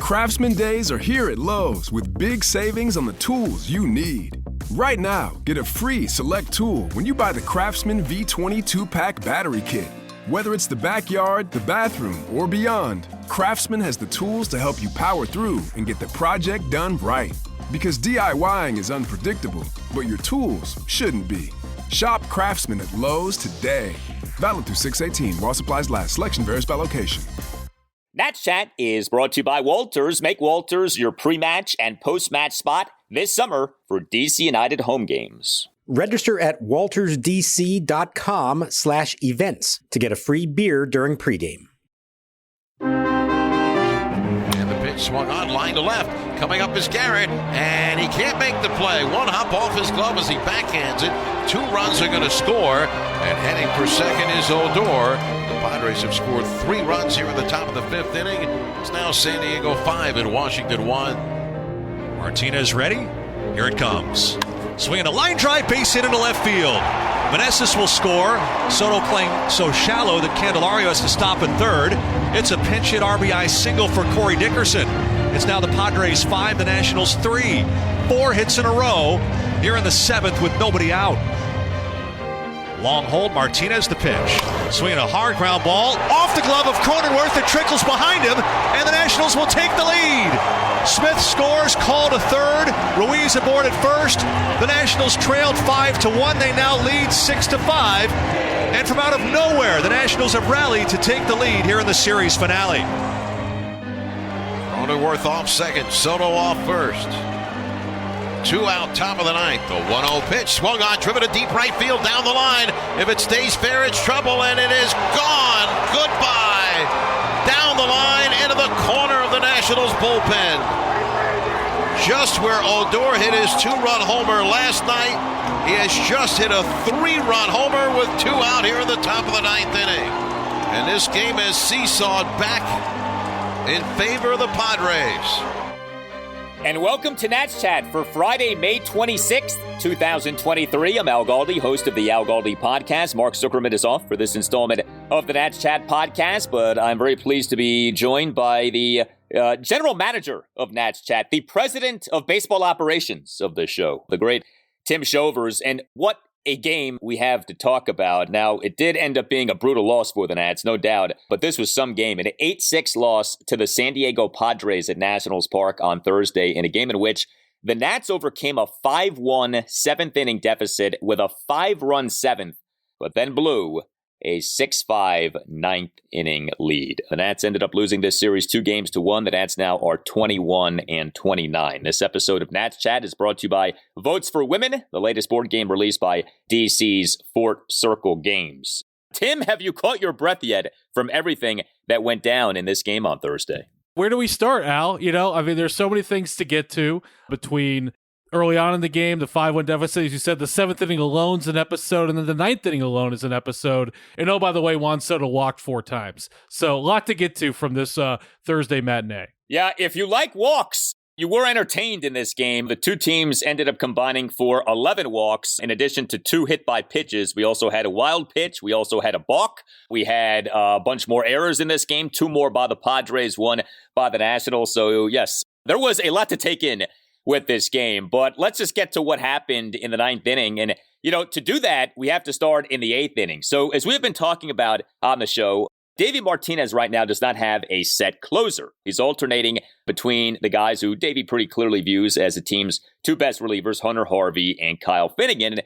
Craftsman Days are here at Lowe's with big savings on the tools you need. Right now, get a free select tool when you buy the Craftsman V20 2-pack battery kit. Whether it's the backyard, the bathroom, or beyond, Craftsman has the tools to help you power through and get the project done right. Because DIYing is unpredictable, but your tools shouldn't be. Shop Craftsman at Lowe's today. Valid through 6/18 while supplies last. Selection varies by location. Nats Chat is brought to you by Walters. Make Walters your pre-match and post-match spot this summer for DC United home games. Register at waltersdc.com/events to get a free beer during pregame. And the pitch swung on, line to left. Coming up is Garrett, and he can't make the play. One hop off his glove as he backhands it. 2 runs are going to score, and heading for second is Odor. The Padres have scored 3 runs here in the top of the 5th inning. It's now San Diego 5 and Washington 1. Martinez ready? Here it comes. Swinging a line drive, base hit into left field. Meneses will score. Soto playing so shallow that Candelario has to stop at third. It's a pinch hit RBI single for Corey Dickerson. It's now the Padres 5, the Nationals 3. 4 hits in a row here in the 7th with nobody out. Long hold, Martinez the pitch. Swinging a hard ground ball off the glove of Cronenworth. It trickles behind him, and the Nationals will take the lead. Smith scores, called to third. Ruiz aboard at first. The Nationals trailed 5-1. They now lead 6-5. And from out of nowhere, the Nationals have rallied to take the lead here in the series finale. Cronenworth off second, Soto off first. 2 out, top of the 9th. The 1-0 pitch swung on, driven to deep right field down the line. If it stays fair, it's trouble, and it is gone. Goodbye. Down the line into the corner of the Nationals bullpen. Just where Odor hit his 2-run homer last night, he has just hit a 3-run homer with 2 out here in the top of the 9th inning. And this game has seesawed back in favor of the Padres. And welcome to Nats Chat for Friday, May 26th, 2023. I'm Al Galdi, host of the Al Galdi podcast. Mark Zuckerman is off for this installment of the Nats Chat podcast, but I'm very pleased to be joined by the general manager of Nats Chat, the president of baseball operations of the show, the great Tim Shovers. And what a game we have to talk about. Now, it did end up being a brutal loss for the Nats, no doubt, but this was some game. An 8-6 loss to the San Diego Padres at Nationals Park on Thursday in a game in which the Nats overcame a 5-1 7th-inning deficit with a 5-run 7th, but then blew a 6-5 9th-inning lead. The Nats ended up losing this series 2-1. The Nats now are 21-29. This episode of Nats Chat is brought to you by Votes for Women, the latest board game released by DC's Fort Circle Games. Tim, have you caught your breath yet from everything that went down in this game on Thursday? Where do we start, Al? There's so many things to get to between early on in the game, the 5-1 deficit, as you said, the 7th inning alone is an episode, and then the 9th inning alone is an episode. And oh, by the way, Juan Soto walked 4 times. So a lot to get to from this Thursday matinee. Yeah, if you like walks, you were entertained in this game. The 2 teams ended up combining for 11 walks. In addition to 2 hit by pitches, we also had a wild pitch. We also had a balk. We had a bunch more errors in this game, 2 more by the Padres, 1 by the Nationals. So yes, there was a lot to take in with this game, but let's just get to what happened in the 9th inning. And, to do that, we have to start in the 8th inning. So as we've been talking about on the show, Davey Martinez right now does not have a set closer. He's alternating between the guys who Davey pretty clearly views as the team's 2 best relievers, Hunter Harvey and Kyle Finnegan. And,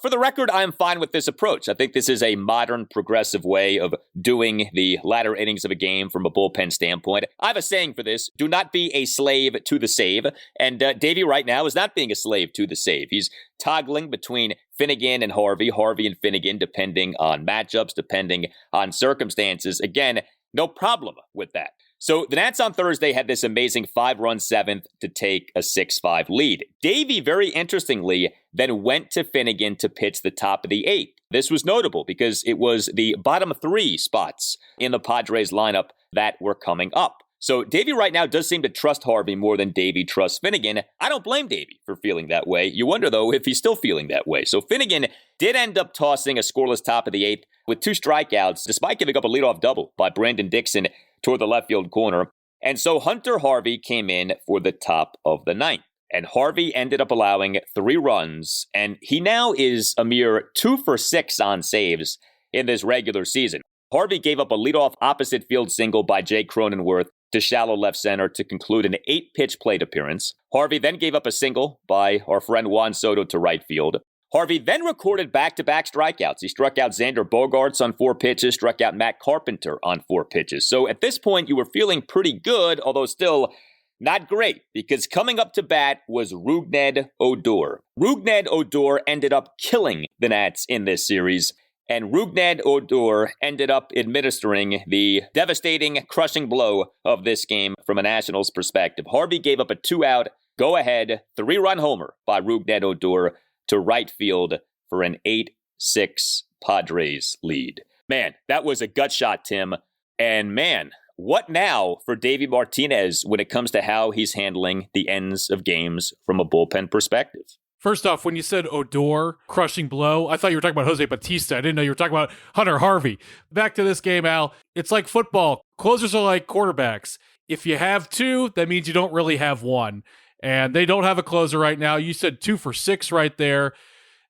for the record, I'm fine with this approach. I think this is a modern, progressive way of doing the latter innings of a game from a bullpen standpoint. I have a saying for this: do not be a slave to the save. And Davey right now is not being a slave to the save. He's toggling between Finnegan and Harvey and Finnegan, depending on matchups, depending on circumstances. Again, no problem with that. So the Nats on Thursday had this amazing 5-run 7th to take a 6-5 lead. Davey, very interestingly, then went to Finnegan to pitch the top of the 8th. This was notable because it was the bottom 3 spots in the Padres lineup that were coming up. So Davey right now does seem to trust Harvey more than Davey trusts Finnegan. I don't blame Davey for feeling that way. You wonder, though, if he's still feeling that way. So Finnegan did end up tossing a scoreless top of the 8th with 2 strikeouts, despite giving up a leadoff double by Brandon Dixon toward the left field corner. And so Hunter Harvey came in for the top of the ninth. And Harvey ended up allowing 3 runs, and he now is a mere 2 for 6 on saves in this regular season. Harvey gave up a leadoff opposite field single by Jay Cronenworth to shallow left center to conclude an 8-pitch plate appearance. Harvey then gave up a single by our friend Juan Soto to right field. Harvey then recorded back-to-back strikeouts. He struck out Xander Bogaerts on 4 pitches, struck out Matt Carpenter on 4 pitches. So at this point, you were feeling pretty good, although still not great, because coming up to bat was Rougned Odor. Rougned Odor ended up killing the Nats in this series, and Rougned Odor ended up administering the devastating, crushing blow of this game from a Nationals perspective. Harvey gave up a 2-out, go-ahead, 3-run homer by Rougned Odor to right field for an 8-6 Padres lead. Man, that was a gut shot, Tim. And man, what now for Davey Martinez when it comes to how he's handling the ends of games from a bullpen perspective? First off, when you said Odor, crushing blow, I thought you were talking about Jose Bautista. I didn't know you were talking about Hunter Harvey. Back to this game, Al. It's like football. Closers are like quarterbacks. If you have 2, that means you don't really have 1. And they don't have a closer right now. You said 2 for 6 right there.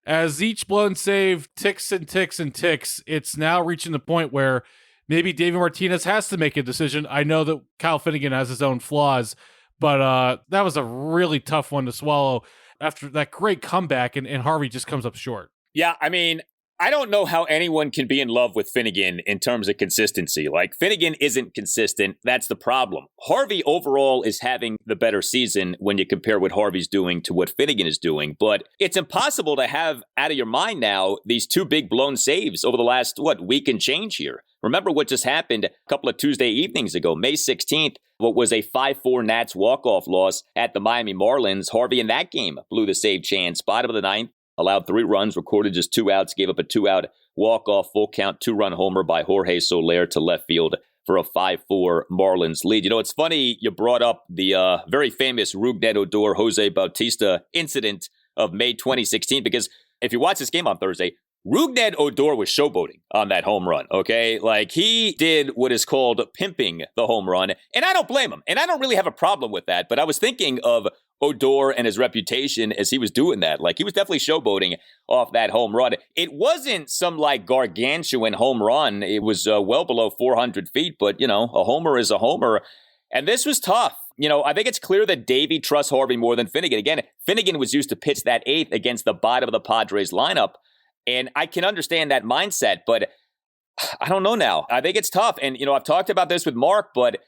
As each blown save ticks and ticks and ticks, it's now reaching the point where maybe Davey Martinez has to make a decision. I know that Kyle Finnegan has his own flaws, but that was a really tough one to swallow after that great comeback, and Harvey just comes up short. Yeah, I mean, I don't know how anyone can be in love with Finnegan in terms of consistency. Like, Finnegan isn't consistent. That's the problem. Harvey overall is having the better season when you compare what Harvey's doing to what Finnegan is doing. But it's impossible to have out of your mind now these 2 big blown saves over the last, week and change here. Remember what just happened a couple of Tuesday evenings ago, May 16th, what was a 5-4 Nats walk-off loss at the Miami Marlins. Harvey in that game blew the save chance. Bottom of the ninth, allowed 3 runs, recorded just 2 outs, gave up a 2-out walk-off full count 2-run homer by Jorge Soler to left field for a 5-4 Marlins lead. You know, it's funny you brought up the very famous Rougned Odor Jose Bautista incident of May 2016, because if you watch this game on Thursday, Rougned Odor was showboating on that home run, okay? Like, he did what is called pimping the home run, and I don't blame him, and I don't really have a problem with that, but I was thinking of Odor and his reputation as he was doing that. Like, he was definitely showboating off that home run. It wasn't some, gargantuan home run. It was well below 400 feet, but, a homer is a homer, and this was tough. I think it's clear that Davey trusts Harvey more than Finnegan. Again, Finnegan was used to pitch that 8th against the bottom of the Padres lineup, and I can understand that mindset, but I don't know now. I think it's tough. And, I've talked about this with Mark, but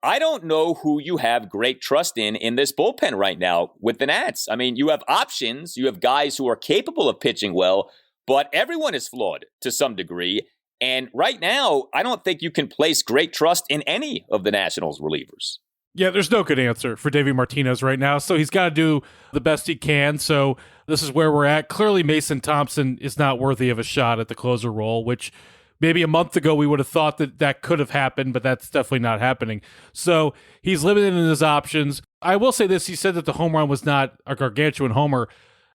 I don't know who you have great trust in this bullpen right now with the Nats. I mean, you have options. You have guys who are capable of pitching well, but everyone is flawed to some degree. And right now, I don't think you can place great trust in any of the Nationals relievers. Yeah, there's no good answer for Davey Martinez right now, so he's got to do the best he can. So this is where we're at. Clearly, Mason Thompson is not worthy of a shot at the closer role, which maybe a month ago we would have thought that could have happened, but that's definitely not happening. So he's limited in his options. I will say this. He said that the home run was not a gargantuan homer.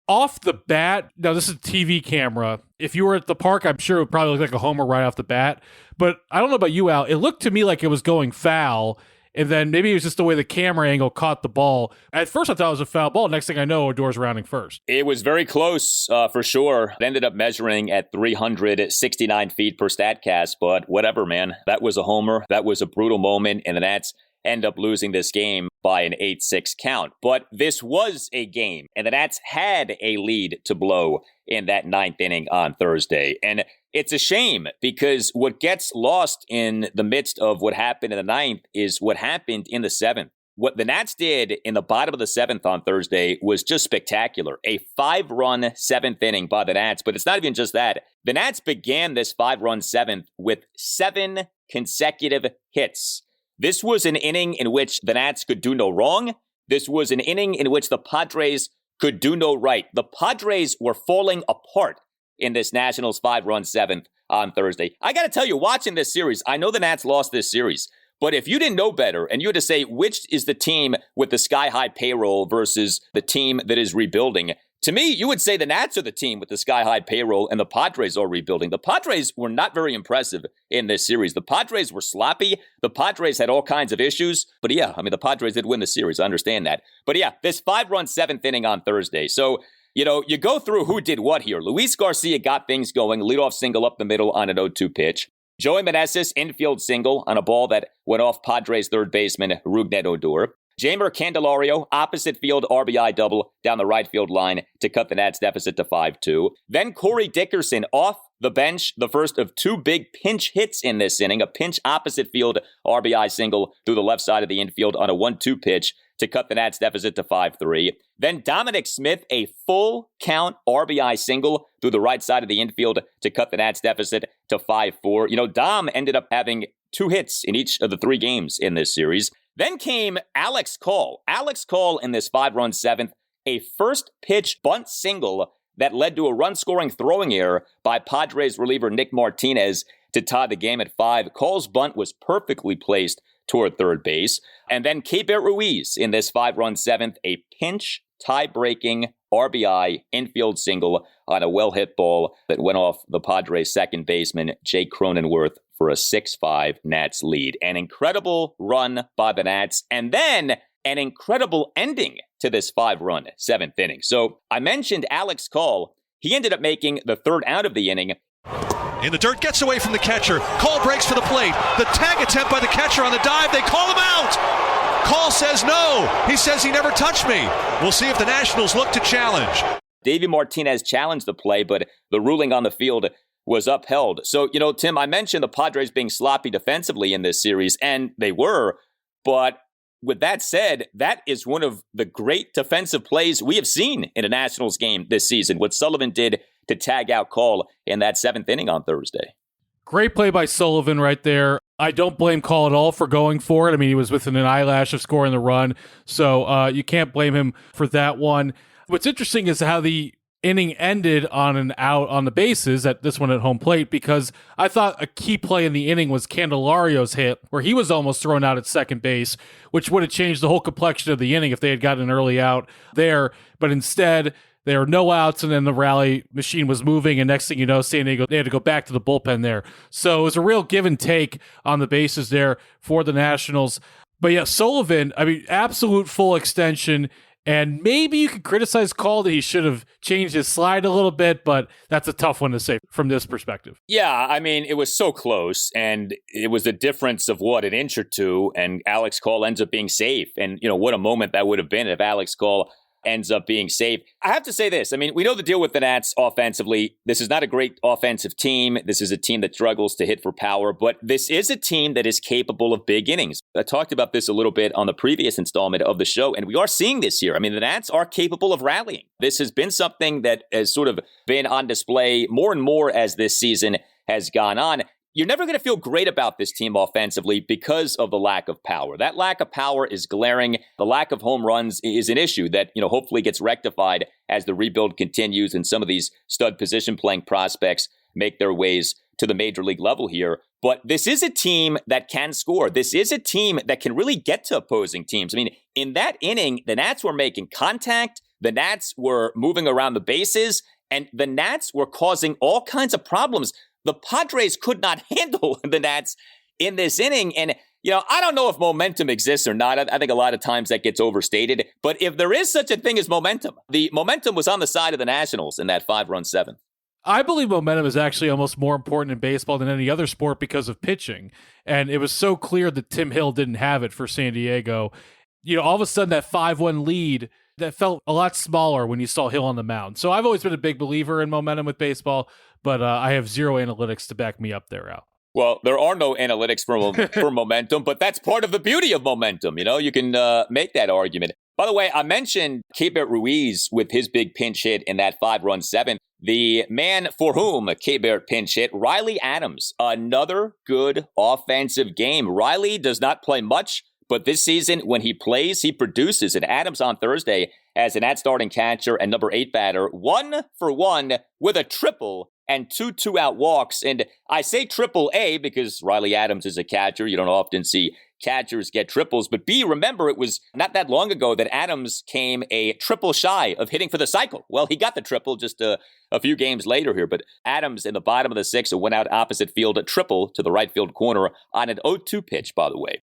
Off the bat, now this is a TV camera. If you were at the park, I'm sure it would probably look like a homer right off the bat. But I don't know about you, Al. It looked to me like it was going foul. And then maybe it was just the way the camera angle caught the ball. At first, I thought it was a foul ball. Next thing I know, Odor's rounding first. It was very close, for sure. It ended up measuring at 369 feet per StatCast, but whatever, man. That was a homer. That was a brutal moment, and the Nats end up losing this game by an 8-6 count. But this was a game, and the Nats had a lead to blow in that 9th inning on Thursday. And it's a shame because what gets lost in the midst of what happened in the 9th is what happened in the 7th. What the Nats did in the bottom of the 7th on Thursday was just spectacular. A 5-run 7th inning by the Nats, but it's not even just that. The Nats began this 5-run 7th with 7 consecutive hits. This was an inning in which the Nats could do no wrong. This was an inning in which the Padres could do no right. The Padres were falling apart in this Nationals 5-run 7th on Thursday. I got to tell you, watching this series, I know the Nats lost this series, but if you didn't know better and you had to say which is the team with the sky-high payroll versus the team that is rebuilding, To me, you would say the Nats are the team with the sky-high payroll and the Padres are rebuilding. The Padres were not very impressive in this series. The Padres were sloppy. The Padres had all kinds of issues. But yeah, I mean, the Padres did win the series. I understand that. But yeah, this 5-run 7th inning on Thursday. So, you know, you go through who did what here. Luis Garcia got things going, leadoff single up the middle on an 0-2 pitch. Joey Meneses, infield single on a ball that went off Padres third baseman Rougned Odor. Jeimer Candelario, opposite field RBI double down the right field line to cut the Nats deficit to 5-2. Then Corey Dickerson off the bench, the first of 2 big pinch hits in this inning, a pinch opposite field RBI single through the left side of the infield on a 1-2 pitch to cut the Nats deficit to 5-3. Then Dominic Smith, a full count RBI single through the right side of the infield to cut the Nats deficit to 5-4. You know, Dom ended up having 2 hits in each of the 3 games in this series. Then came Alex Call. Alex Call in this 5-run 7th, a first pitch bunt single that led to a run-scoring throwing error by Padres reliever Nick Martinez to tie the game at 5. Call's bunt was perfectly placed toward third base. And then Keibert Ruiz in this 5-run 7th, a pinch tie-breaking RBI infield single on a well-hit ball that went off the Padres second baseman Jake Cronenworth for a 6-5 Nats lead. An incredible run by the Nats, and then an incredible ending to this 5-run 7th inning. So I mentioned Alex Call. He ended up making the third out of the inning. In the dirt, gets away from the catcher. Call breaks for the plate. The tag attempt by the catcher on the dive. They call him out. Call says no. He says he never touched me. We'll see if the Nationals look to challenge. Davey Martinez challenged the play, but the ruling on the field was upheld. So, you know, Tim, I mentioned the Padres being sloppy defensively in this series, and they were. But with that said, that is one of the great defensive plays we have seen in a Nationals game this season, what Sullivan did to tag out Call in that 7th inning on Thursday. Great play by Sullivan right there. I don't blame Call at all for going for it. I mean, he was within an eyelash of scoring the run, so you can't blame him for that one. What's interesting is how the inning ended on an out on the bases, at this one at home plate, because I thought a key play in the inning was Candelario's hit, where he was almost thrown out at second base, which would have changed the whole complexion of the inning if they had gotten an early out there. But instead, there were no outs, and then the rally machine was moving, and next thing you know, San Diego, they had to go back to the bullpen there. So it was a real give and take on the bases there for the Nationals. But yeah, Sullivan, I mean, absolute full extension. And maybe you could criticize Call that he should have changed his slide a little bit, but that's a tough one to say from this perspective. Yeah, I mean, it was so close, and it was a difference of, what, an inch or two, and Alex Call ends up being safe. And, you know, what a moment that would have been if Alex Call ends up being safe. I have to say this. I mean, we know the deal with the Nats offensively. This is not a great offensive team. This is a team that struggles to hit for power, but this is a team that is capable of big innings. I talked about this a little bit on the previous installment of the show, and we are seeing this here. I mean, the Nats are capable of rallying. This has been something that has sort of been on display more and more as this season has gone on. You're never going to feel great about this team offensively because of the lack of power. That lack of power is glaring. The lack of home runs is an issue that, you know, hopefully gets rectified as the rebuild continues and some of these stud position playing prospects make their ways to the major league level here. But this is a team that can score. This is a team that can really get to opposing teams. I mean, in that inning, the Nats were making contact. The Nats were moving around the bases, and the Nats were causing all kinds of problems. The Padres could not handle the Nats in this inning. And, you know, I don't know if momentum exists or not. I think a lot of times that gets overstated. But if there is such a thing as momentum, the momentum was on the side of the Nationals in that 5-run 7th. I believe momentum is actually almost more important in baseball than any other sport because of pitching. And it was so clear that Tim Hill didn't have it for San Diego. You know, all of a sudden that 5-1 lead, that felt a lot smaller when you saw Hill on the mound. So I've always been a big believer in momentum with baseball, but I have zero analytics to back me up there, Al. Well, there are no analytics for momentum, but that's part of the beauty of momentum. You know, you can make that argument. By the way, I mentioned Keibert Ruiz with his big pinch hit in that 5-run 7th. The man for whom Keibert pinch hit, Riley Adams. Another good offensive game. Riley does not play much, but this season, when he plays, he produces. And Adams on Thursday as an at-starting catcher and number 8 batter, 1 for 1 with a triple and 2 2-out walks. And I say triple A because Riley Adams is a catcher. You don't often see catchers get triples. But B, remember, it was not that long ago that Adams came a triple shy of hitting for the cycle. Well, he got the triple just a few games later here, but Adams in the bottom of the sixth went out opposite field, a triple to the right field corner on an 0-2 pitch, by the way.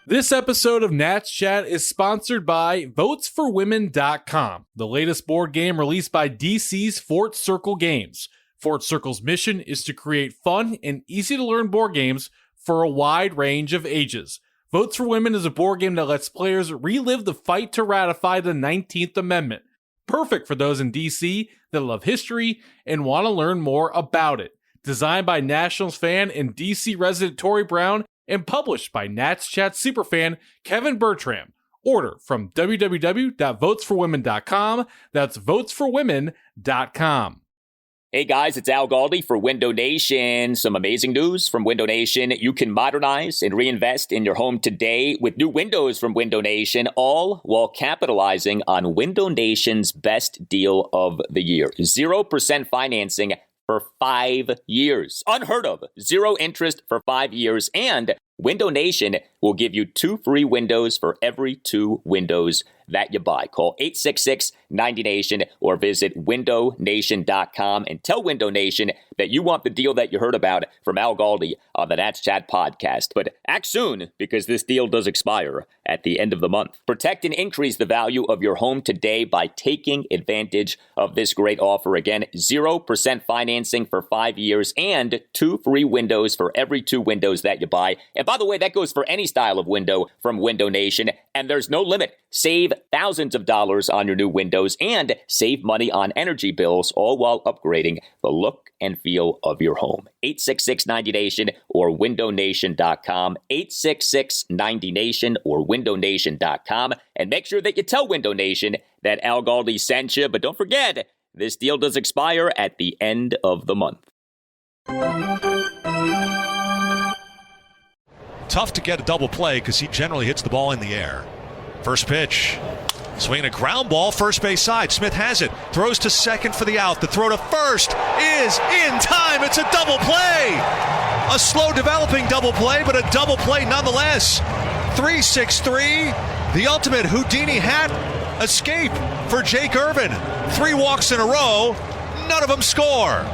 This episode of Nats Chat is sponsored by VotesForWomen.com, the latest board game released by DC's Fort Circle Games. Fort Circle's mission is to create fun and easy-to-learn board games for a wide range of ages. Votes for Women is a board game that lets players relive the fight to ratify the 19th Amendment. Perfect for those in DC that love history and want to learn more about it. Designed by Nationals fan and DC resident Tori Brown, and published by Nats Chat superfan Kevin Bertram. Order from www.votesforwomen.com. That's votesforwomen.com. Hey guys, it's Al Galdi for Window Nation. Some amazing news from Window Nation. You can modernize and reinvest in your home today with new windows from Window Nation, all while capitalizing on Window Nation's best deal of the year. 0% financing for 5 years. Unheard of. 0 interest for 5 years. And Window Nation will give you 2 free windows for every 2 windows that you buy. Call 866-90-NATION or visit windownation.com and tell Window Nation that you want the deal that you heard about from Al Galdi on the Nats Chat podcast. But act soon, because this deal does expire at the end of the month. Protect and increase the value of your home today by taking advantage of this great offer. Again, 0% financing for 5 years and 2 free windows for every 2 windows that you buy. And by the way, that goes for any style of window from Window Nation, and there's no limit. Save thousands of dollars on your new windows and save money on energy bills, all while upgrading the look and feel of your home. 866-90-NATION or windownation.com. 866-90-NATION or windownation.com. And make sure that you tell Window Nation that Al Galdi sent you. But don't forget, this deal does expire at the end of the month. Tough to get a double play because he generally hits the ball in the air. First pitch. Swinging a ground ball, first base side. Smith has it. Throws to second for the out. The throw to first is in time. It's a double play. A slow developing double play, but a double play nonetheless. 3-6-3. The ultimate Houdini hat escape for Jake Irvin. 3 walks in a row. None of them score.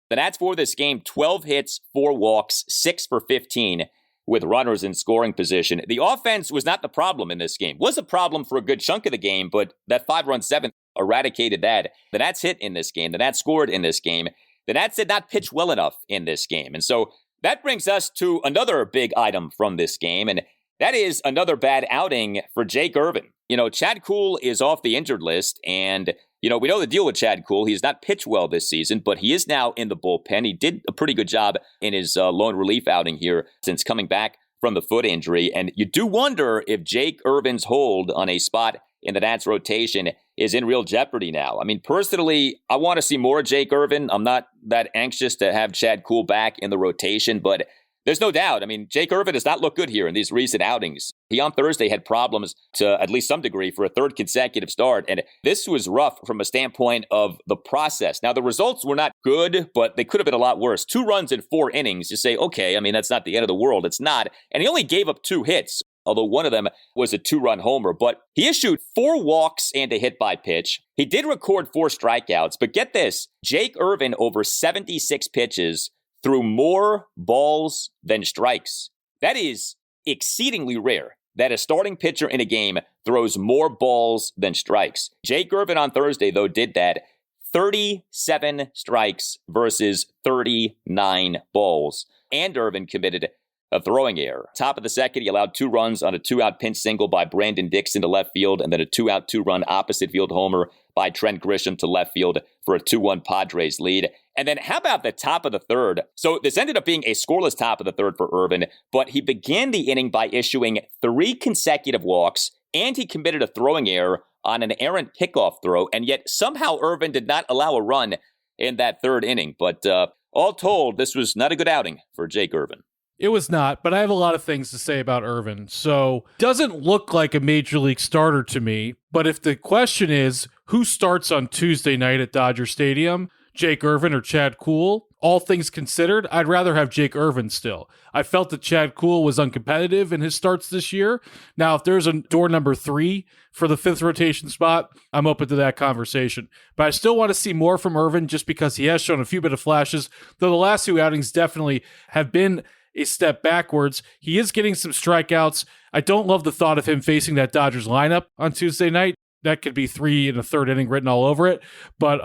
The Nats for this game, 12 hits, 4 walks, 6 for 15. With runners in scoring position. The offense was not the problem in this game. Was a problem for a good chunk of the game, but that 5-run 7th eradicated that. The Nats hit in this game. The Nats scored in this game. The Nats did not pitch well enough in this game. And so that brings us to another big item from this game, and that is another bad outing for Jake Irvin. You know, Chad Kuhl is off the injured list, and we know the deal with Chad Kuhl. He has not pitched well this season, but he is now in the bullpen. He did a pretty good job in his lone relief outing here since coming back from the foot injury. And you do wonder if Jake Irvin's hold on a spot in the Nats rotation is in real jeopardy now. I mean, personally, I want to see more of Jake Irvin. I'm not that anxious to have Chad Kuhl back in the rotation, but there's no doubt. I mean, Jake Irvin does not look good here in these recent outings. He on Thursday had problems to at least some degree for a 3rd consecutive start. And this was rough from a standpoint of the process. Now, the results were not good, but they could have been a lot worse. 2 runs in 4 innings. You say, okay, I mean, that's not the end of the world. It's not. And he only gave up 2 hits, although one of them was a 2-run homer. But he issued 4 walks and a hit by pitch. He did record 4 strikeouts. But get this, Jake Irvin over 76 pitches threw more balls than strikes. That is exceedingly rare that a starting pitcher in a game throws more balls than strikes. Jake Irvin on Thursday, though, did that. 37 strikes versus 39 balls. And Irvin committed a throwing error. Top of the second, he allowed 2 runs on a 2-out pinch single by Brandon Dixon to left field, and then a 2-out 2-run opposite field homer by Trent Grisham to left field for a 2-1 Padres lead. And then how about the top of the third? So this ended up being a scoreless top of the third for Irvin, but he began the inning by issuing 3 consecutive walks, and he committed a throwing error on an errant pickoff throw, and yet somehow Irvin did not allow a run in that 3rd inning. But all told, this was not a good outing for Jake Irvin. It was not, but I have a lot of things to say about Irvin. So, doesn't look like a major league starter to me, but if the question is, who starts on Tuesday night at Dodger Stadium, Jake Irvin or Chad Kuhl, all things considered, I'd rather have Jake Irvin still. I felt that Chad Kuhl was uncompetitive in his starts this year. Now, if there's a door number 3 for the 5th rotation spot, I'm open to that conversation. But I still want to see more from Irvin just because he has shown a few bit of flashes, though the last 2 outings definitely have been a step backwards. He is getting some strikeouts. I don't love the thought of him facing that Dodgers lineup on Tuesday night. That could be 3 in a 3rd inning written all over it. But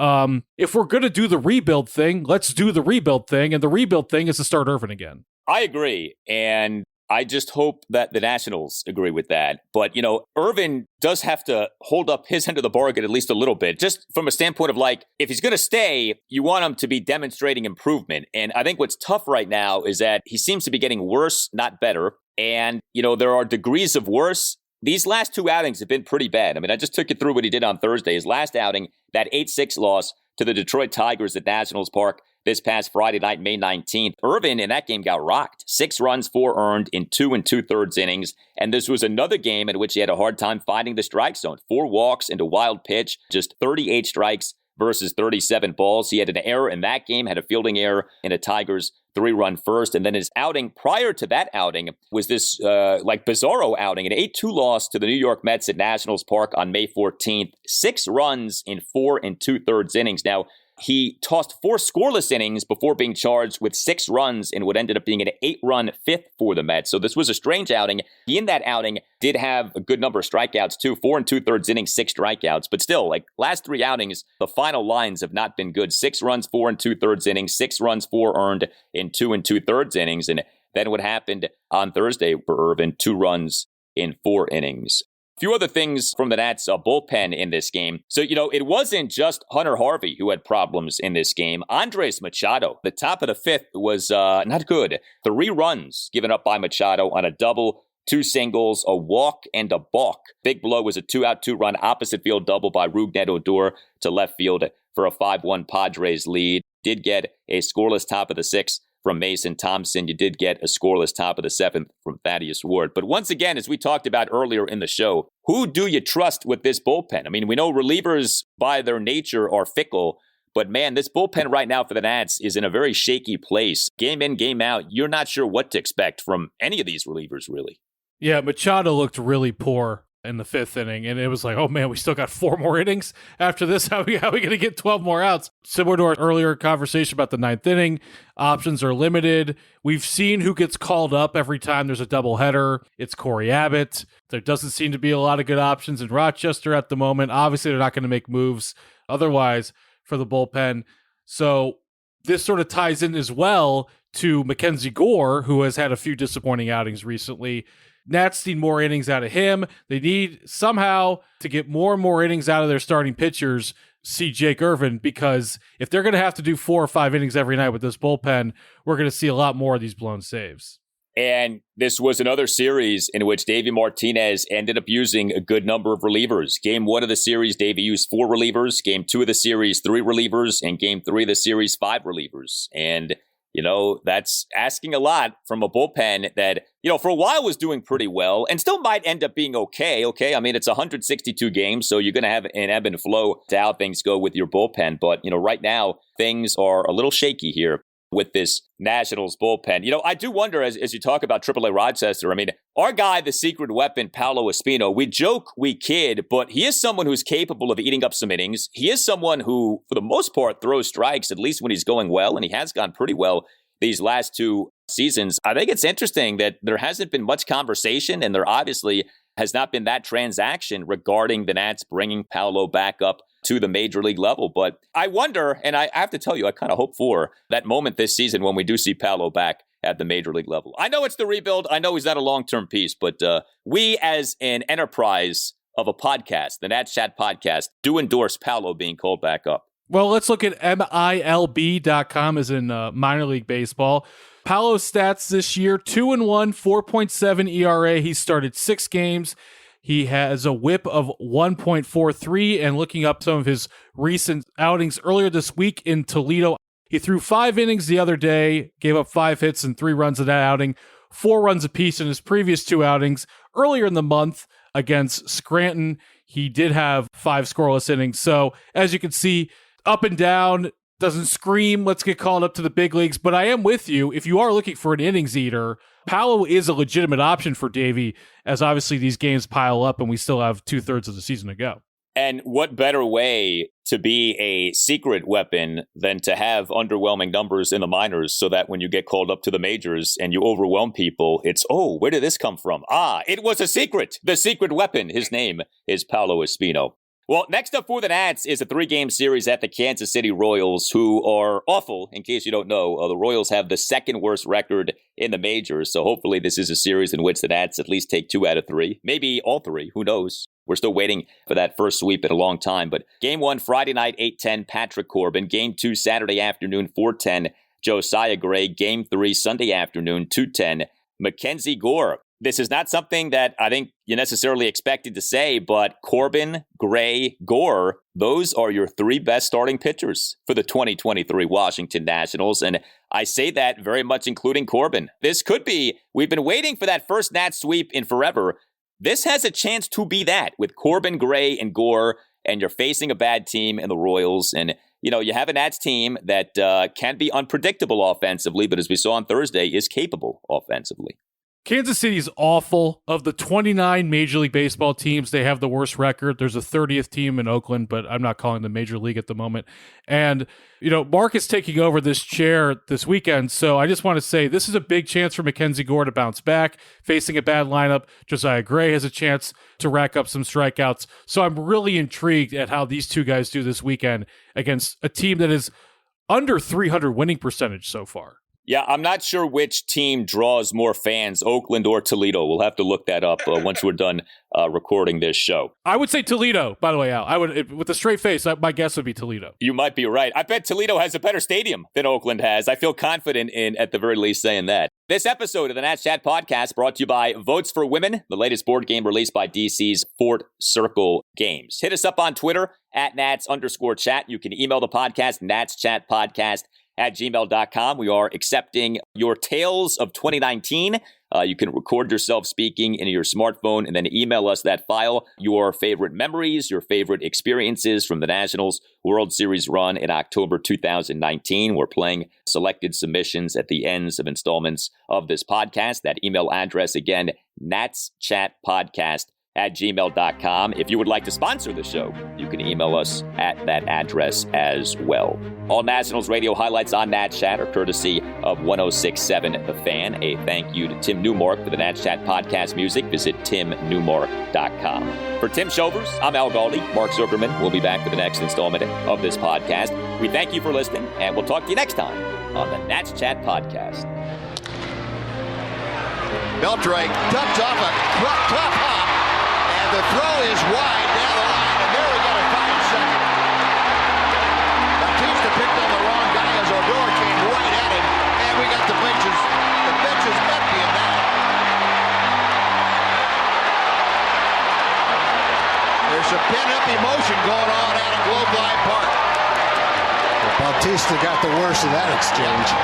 if we're going to do the rebuild thing, let's do the rebuild thing. And the rebuild thing is to start Irvin again. I agree. And I just hope that the Nationals agree with that. But, Irvin does have to hold up his end of the bargain at least a little bit, just from a standpoint of if he's going to stay, you want him to be demonstrating improvement. And I think what's tough right now is that he seems to be getting worse, not better. And, there are degrees of worse. These last 2 outings have been pretty bad. I mean, I just took you through what he did on Thursday. His last outing, that 8-6 loss to the Detroit Tigers at Nationals Park this past Friday night, May 19th. Irvin in that game got rocked. 6 runs, 4 earned in 2 2/3 innings. And this was another game in which he had a hard time finding the strike zone. 4 walks and a wild pitch, just 38 strikes versus 37 balls. He had an error in that game, had a fielding error in a Tigers 3-run first. And then his outing prior to that outing was this bizarro outing, an 8-2 loss to the New York Mets at Nationals Park on May 14th. 6 runs in 4 2/3 innings. Now, he tossed 4 scoreless innings before being charged with 6 runs in what ended up being an 8-run 5th for the Mets. So this was a strange outing. He, in that outing, did have a good number of strikeouts too. 4 2/3 innings, 6 strikeouts. But still, last 3 outings, the final lines have not been good. 6 runs, 4 2/3 innings, 6 runs, 4 earned in 2 2/3 innings. And then what happened on Thursday for Irvin, 2 runs in 4 innings. A few other things from the Nats bullpen in this game. So, it wasn't just Hunter Harvey who had problems in this game. Andres Machado, the top of the 5th, was not good. 3 runs given up by Machado on a double, 2 singles, a walk, and a balk. Big blow was a 2-out, 2-run opposite field double by Rougned Odor to left field for a 5-1 Padres lead. Did get a scoreless top of the 6th from Mason Thompson. You did get a scoreless top of the 7th from Thaddeus Ward. But once again, as we talked about earlier in the show, who do you trust with this bullpen? I mean, we know relievers by their nature are fickle, but man, this bullpen right now for the Nats is in a very shaky place. Game in, game out, you're not sure what to expect from any of these relievers, really. Yeah, Machado looked really poor in the 5th inning, and it was oh man, we still got 4 more innings after this. How are we going to get 12 more outs? Similar to our earlier conversation about the 9th inning, options are limited. We've seen who gets called up every time there's a doubleheader. It's Corey Abbott. There doesn't seem to be a lot of good options in Rochester at the moment. Obviously, they're not going to make moves otherwise for the bullpen. So this sort of ties in as well to MacKenzie Gore, who has had a few disappointing outings recently. Nats need more innings out of him. They need somehow to get more and more innings out of their starting pitchers, see Jake Irvin, because if they're going to have to do 4 or 5 innings every night with this bullpen, we're going to see a lot more of these blown saves. And this was another series in which Davey Martinez ended up using a good number of relievers. Game 1 of the series, Davey used 4 relievers. Game 2 of the series, 3 relievers. And Game 3 of the series, 5 relievers. And that's asking a lot from a bullpen that, for a while was doing pretty well and still might end up being okay. I mean, it's 162 games, so you're going to have an ebb and flow to how things go with your bullpen. But, right now, things are a little shaky here with this Nationals bullpen. I do wonder, as you talk about AAA Rochester, I mean, our guy, the secret weapon, Paolo Espino, we joke, we kid, but he is someone who's capable of eating up some innings. He is someone who, for the most part, throws strikes, at least when he's going well, and he has gone pretty well these last 2 seasons. I think it's interesting that there hasn't been much conversation, and there obviously has not been that transaction regarding the Nats bringing Paolo back up to the major league level. But I wonder, and I have to tell you, I kind of hope for that moment this season when we do see Paolo back at the major league level. I know it's the rebuild. I know he's not a long-term piece, but we as an enterprise of a podcast, the Nats Chat podcast, do endorse Paolo being called back up. Well, let's look at MILB.com as in minor league baseball. Paolo's stats this year, 2-1, 4.7 ERA. He started 6 games. He has a whip of 1.43, and looking up some of his recent outings earlier this week in Toledo, he threw 5 innings the other day, gave up 5 hits and 3 runs in that outing, 4 runs apiece in his previous 2 outings. Earlier in the month against Scranton, he did have 5 scoreless innings. So as you can see, up and down, doesn't scream, let's get called up to the big leagues. But I am with you. If you are looking for an innings eater, Paolo is a legitimate option for Davey, as obviously these games pile up and we still have 2/3 of the season to go. And what better way to be a secret weapon than to have underwhelming numbers in the minors so that when you get called up to the majors and you overwhelm people, it's, oh, where did this come from? Ah, it was a secret. The secret weapon. His name is Paolo Espino. Well, next up for the Nats is a 3-game series at the Kansas City Royals, who are awful. In case you don't know, the Royals have the second worst record in the majors. So hopefully this is a series in which the Nats at least take 2 out of 3, maybe all 3. Who knows? We're still waiting for that first sweep in a long time. But Game 1, Friday night, 8:10, Patrick Corbin. Game 2, Saturday afternoon, 4:10, Josiah Gray. Game 3, Sunday afternoon, 2:10, MacKenzie Gore. This is not something that I think you necessarily expected to say, but Corbin, Gray, Gore, those are your 3 best starting pitchers for the 2023 Washington Nationals. And I say that very much including Corbin. This could be, we've been waiting for that first Nats sweep in forever. This has a chance to be that with Corbin, Gray, and Gore, and you're facing a bad team in the Royals. And, you know, you have a Nats team that can be unpredictable offensively, but as we saw on Thursday, is capable offensively. Kansas City is awful. Of the 29 Major League Baseball teams, they have the worst record. There's a 30th team in Oakland, but I'm not calling the Major League at the moment. And, you know, Mark is taking over this chair this weekend, so I just want to say this is a big chance for MacKenzie Gore to bounce back. Facing a bad lineup, Josiah Gray has a chance to rack up some strikeouts. So I'm really intrigued at how these two guys do this weekend against a team that is under 300 winning percentage so far. Yeah, I'm not sure which team draws more fans, Oakland or Toledo. We'll have to look that up once we're done recording this show. I would say Toledo, by the way, Al. I would, with a straight face, my guess would be Toledo. You might be right. I bet Toledo has a better stadium than Oakland has. I feel confident in, at the very least, saying that. This episode of the Nats Chat Podcast brought to you by Votes for Women, the latest board game released by DC's Fort Circle Games. Hit us up on Twitter at Nats_chat. You can email the podcast, natschatpodcast@gmail.com. We are accepting your tales of 2019. You can record yourself speaking into your smartphone and then email us that file. Your favorite memories, your favorite experiences from the Nationals World Series run in October 2019. We're playing selected submissions at the ends of installments of this podcast. That email address again, natschatpodcast@gmail.com. If you would like to sponsor the show, you can email us at that address as well. All Nationals radio highlights on Nat Chat are courtesy of 106.7 The Fan. A thank you to Tim Newmark for the Nat Chat podcast music. Visit timnewmark.com. For Tim Shovers, I'm Al Galdi. Mark Zuckerman will be back for the next installment of this podcast. We thank you for listening, and we'll talk to you next time on the Nats Chat Podcast. Beltre ducks off a tough hop. The throw is wide down the line, and there we got a fine second. Bautista picked on the wrong guy as Odor came right at him, and we got the benches empty of that. There's some pent-up emotion going on out of Globe Life Park. Bautista got the worst of that exchange.